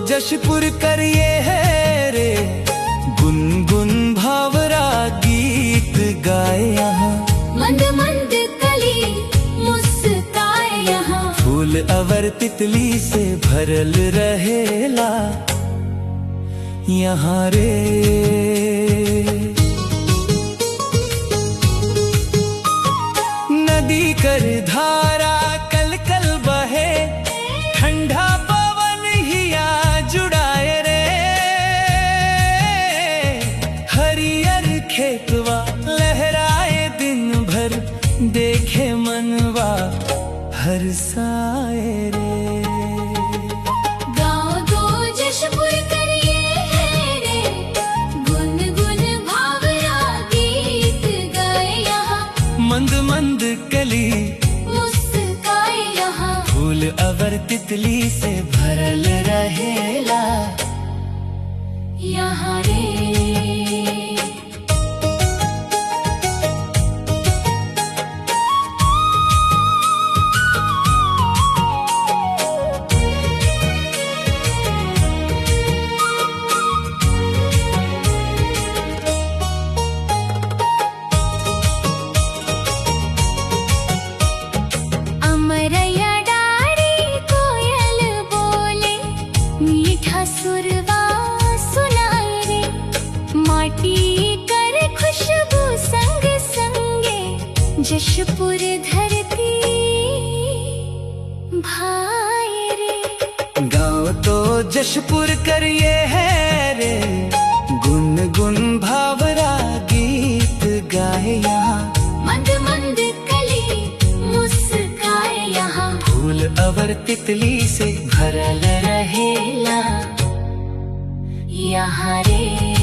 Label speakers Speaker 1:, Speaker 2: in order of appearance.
Speaker 1: जशपुर करिए है रे, गुनगुन भावरा गीत गाए यहाँ।
Speaker 2: मंद मंद कली मुस्काए यहाँ,
Speaker 1: फूल अवर तितली से भरल रहेला यहाँ रे। नदी कर धारा कल कल बहे, ठंडा पवन हिया जुड़ाए रे। हरियर खेतवा लहराए दिन भर, देखे मनवा हर्षाए रे।
Speaker 2: गाँव दो जशपुर करिए है रे, गुनगुन भावरा गीत गाए यहाँ।
Speaker 1: मंद मंद कली
Speaker 2: मुस्काए यहाँ,
Speaker 1: फूल अवर तितली से भरल रहेला
Speaker 2: यहाँ रे। अमरैया डारी कोयल बोले, मीठा सुरवा सुनाए रे। माटी कर खुशबू संग संगे, जशपुर धरती भाए रे।
Speaker 1: गाँव तो जशपुर करिए है रे, गुनगुन भावरा गीत गाए यहाँ।
Speaker 2: मंद मंद कली मुस्काए यहाँ,
Speaker 1: फूल अवर तितली से भरल रहेला यहाँ रे।